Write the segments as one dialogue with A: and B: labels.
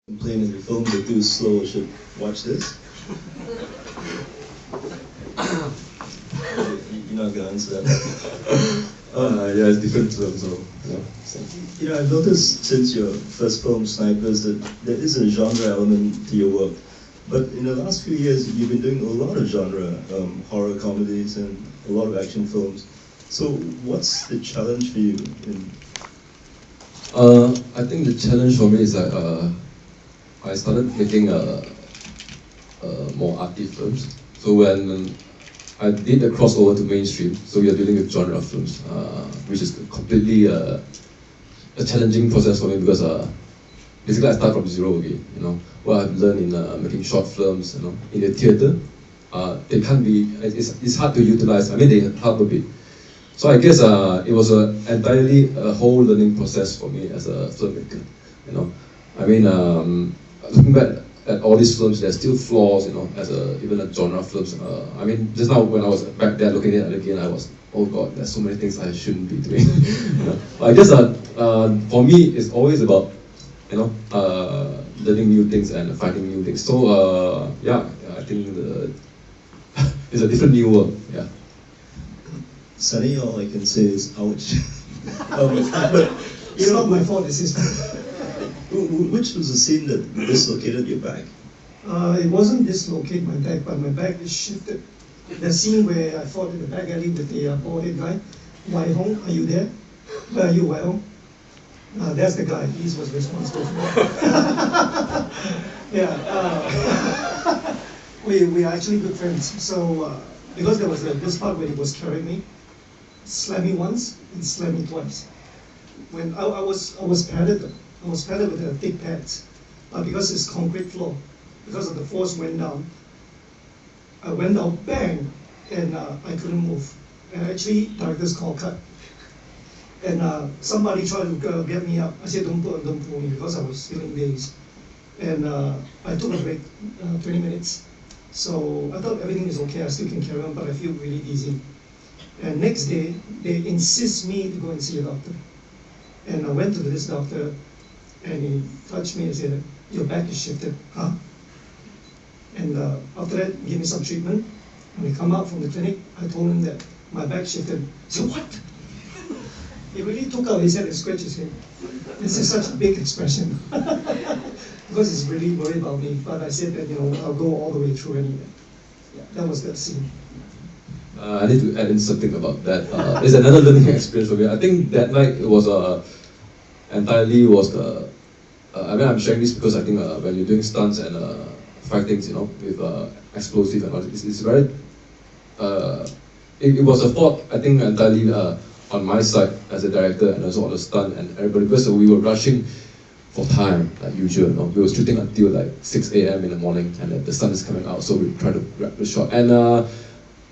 A: complain if the films are too slow, should watch this? You're not gonna answer that.
B: Yeah, it's different films, so
A: I've noticed since your first film, Snipers, that there is a genre element to your work. But in the last few years, you've been doing a lot of genre, horror comedies and a lot of action films. So what's the challenge for you?
B: I think the challenge for me is that I started making more arty films. So when I did the crossover to mainstream, so we are dealing with genre films, which is completely a challenging process for me because basically I start from zero again. What I've learned in making short films, in the theater, they can't be. It's hard to utilize. I mean, they help a bit. So I guess it was entirely a whole learning process for me as a filmmaker. I mean, looking back at all these films, there's still flaws. As even a genre films. I mean, just now when I was back there looking at it again, I was, oh God, there's so many things I shouldn't be doing. I guess for me, it's always about learning new things and finding new things. So yeah, I think it's a different new world. Yeah.
A: Sunny, all I can say is ouch.
C: But it's not my fault, it's his fault.
A: Which was the scene that dislocated your back?
C: It wasn't dislocate my back, but my back is shifted. The scene where I fought in the back alley with the bald-head guy, Wai Hong, are you there? Where are you, Wai Hong? That's the guy, he was responsible for that. Yeah, we are actually good friends. So, because there was this part where he was carrying me, slammed me once and slammed me twice. When I was padded with thick pads, but because it's concrete floor, because of the force went down, I went down, bang, and I couldn't move. And actually, director's call cut. And somebody tried to get me up. I said, don't pull me, because I was feeling dazed. And I took a break, 20 minutes. So I thought everything is okay, I still can carry on, but I feel really dizzy. And next day, they insist me to go and see a doctor. And I went to this doctor, and he touched me and said, your back is shifted, huh? And after that, he gave me some treatment. When he come out from the clinic, I told him that my back shifted. So what? He really took out his head and scratched his head. This is such a big expression. Because he's really worried about me. But I said that, I'll go all the way through anyway. Yeah, that was that scene.
B: I need to add in something about that. It's another learning experience for me. I think that night it was entirely was the. I mean, I'm sharing this because I think when you're doing stunts and fightings, with explosive and all, it's very. It was a fault, I think, entirely on my side as a director and also on the stunt and everybody, because we were rushing for time, like usual. We were shooting until like 6 a.m. in the morning, and the sun is coming out, so we try to grab the shot. And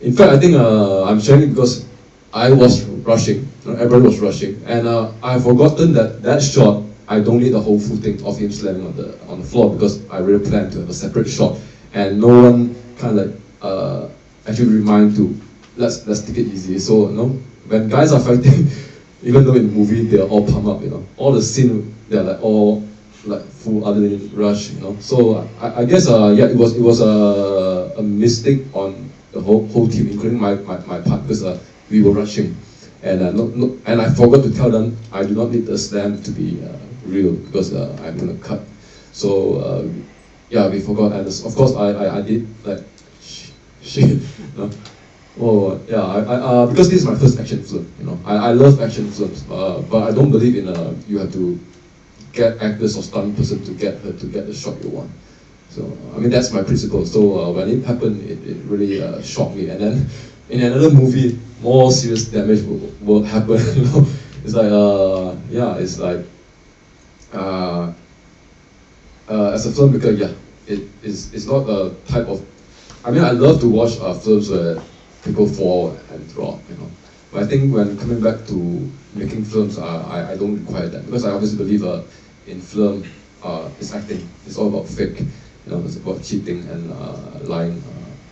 B: in fact, I think I'm sharing it because I was rushing, everybody was rushing, and I've forgotten that shot, I don't need the whole full thing of him slamming on the floor, because I really planned to have a separate shot, and no one kind of like actually remind to let's take it easy. So when guys are fighting, even though in the movie they're all pumped up, all the scene they're like all like full adrenaline rush, So I guess yeah, it was a mistake on the whole team, including my part, because we were rushing, and and I forgot to tell them I do not need the slam to be real, because I'm gonna cut. So yeah, we forgot, and of course I did like shit. Oh yeah, because this is my first action film. I love action films, but I don't believe in you have to get actors or stunt person to get the shot you want. So I mean, that's my principle. So when it happened, it really shocked me. And then in another movie, more serious damage will happen. It's like yeah, it's like as a filmmaker, yeah, it's not a type of. I mean, I love to watch films where people fall and drop, But I think when coming back to making films, I don't require that, because I obviously believe in film, it's acting. It's all about fake. It's about cheating and lying.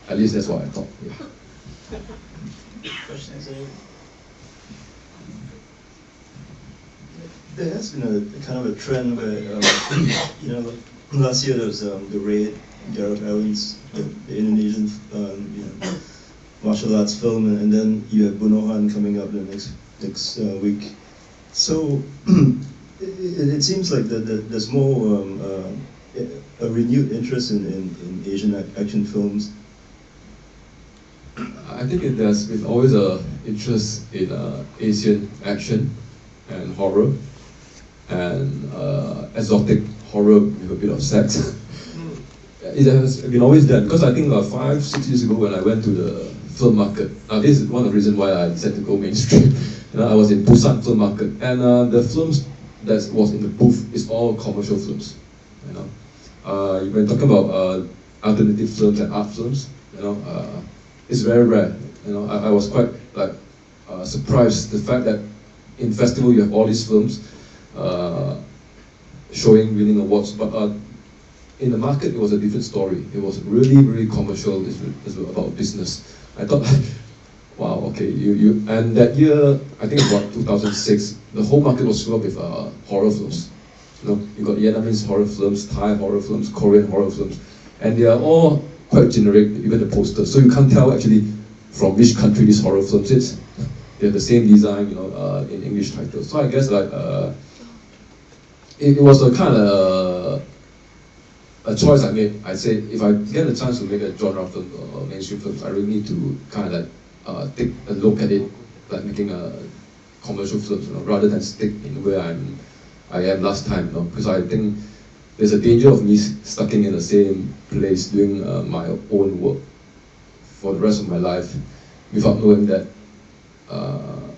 B: At least that's what I thought. Yeah.
A: Question is, there has been a kind of a trend where, you know, last year there was the Raid, Gareth Allen's, the Indonesian, you know, martial arts film, and then you have Bunohan coming up the next week. So it seems like there's more a renewed interest in Asian action films.
B: I think there's been always a interest in Asian action and horror and exotic horror with a bit of sex. It has been always done because I think 5-6 years ago when I went to the film market, this is one of the reasons why I decided to go mainstream. I was in Busan film market, and the films that was in the booth is all commercial films. You know, when talking about alternative films and art films, you know, it's very rare. You know, I was quite like surprised the fact that in festival you have all these films showing, winning awards, but in the market it was a different story. It was really commercial. It's about business. I thought, wow, okay, you and that year I think about 2006, the whole market was filled with horror films. You know, you got Vietnamese horror films, Thai horror films, Korean horror films, and they are all quite generic, even the posters. So you can't tell actually from which country this horror film is. They have the same design, you know, in English titles. So I guess like it was a kind of a choice I made. I said if I get a chance to make a genre film or mainstream films, I really need to kind of like take a look at it, like making a commercial films, you know, rather than stick in where I am last time, you know, because I think there's a danger of me stuck in the same place doing my own work for the rest of my life without knowing that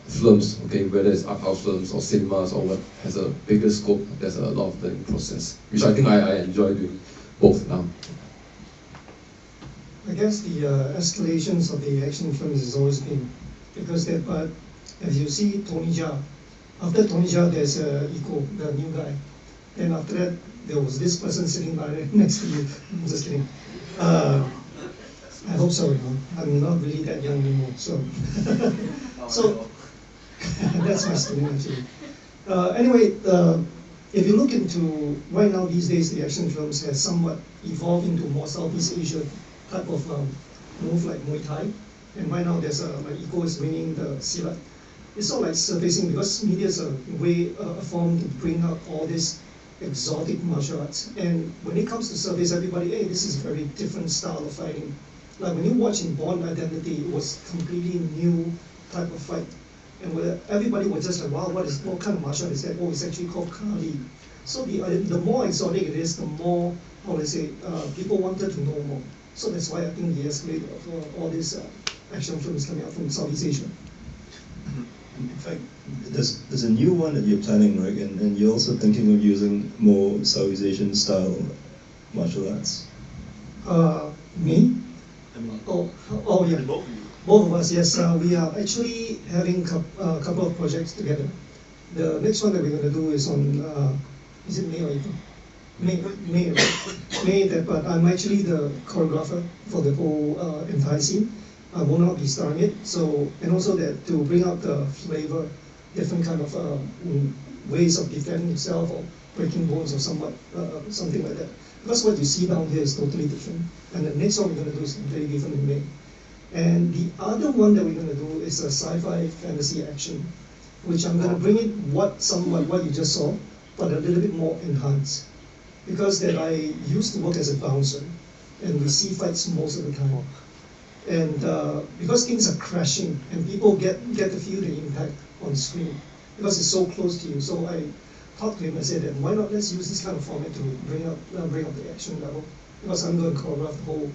B: films, okay, whether it's art house films or cinemas or what, has a bigger scope. There's a lot of learning process, which I think I enjoy doing both now.
C: I guess the escalations of the action films has always been because that, but if you see Tony Jaa, after Tony Jaa there's Iko, the new guy. Then after that there was this person sitting by next to you. I'm just kidding. I hope so, you know. I'm not really that young anymore, so. So, that's my student actually. Anyway, if you look into, right now these days the action films has somewhat evolved into more Southeast Asia type of move like Muay Thai. And right now there's like Iko is bringing the Silat. It's all like surfacing because media is a way, a form to bring out all this exotic martial arts. And when it comes to surface, everybody, hey, this is a very different style of fighting. Like when you watch in Born Identity, it was completely new type of fight. And everybody was just like, wow, what kind of martial art is that? Oh, it's actually called Kali. So the more exotic it is, the more, how do I say, people wanted to know more. So that's why I think the escalate of all these action films coming out from Southeast Asia.
A: In fact, there's a new one that you're planning, right? And you're also thinking of using more Southeast Asian style martial arts.
C: Me?
A: I mean,
C: Oh yeah. Both of us, yes. We are actually having a couple of projects together. The next one that we're going to do is on, is it May or April? May, right? May, but I'm actually the choreographer for the whole entire scene. I will not be starring it. So, and also that to bring out the flavor, different kind of ways of defending yourself or breaking bones or something like that. Because what you see down here is totally different. And the next one we're going to do is very different in May. And the other one that we're going to do is a sci-fi fantasy action, which I'm going to bring it somewhat what you just saw, but a little bit more enhanced. Because that I used to work as a bouncer, and we see fights most of the time. And because things are crashing, and people get to feel the impact on screen, because it's so close to you. So I talked to him and said that why not let's use this kind of format to bring up the action level, because I'm going to choreograph the whole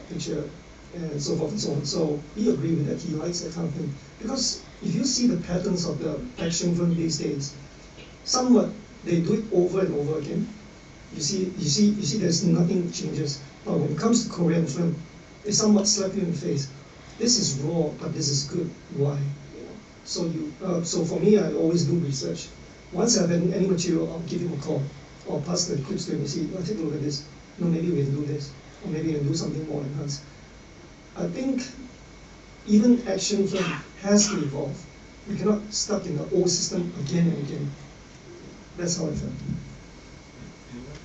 C: picture and so forth and so on. So he agreed with that. He likes that kind of thing because if you see the patterns of the action film these days, somewhat they do it over and over again. You see, there's nothing changes. But when it comes to Korean film, they somewhat slap you in the face. This is raw, but this is good. Why? You know? So for me, I always do research. Once I have any material, I'll give him a call. Or pass the clips to him and see, take a look at this. No, maybe we can do this. Or maybe we can do something more enhanced. I think even action film has to evolve. We cannot stuck in the old system again and again. That's how I felt.
A: Anyone?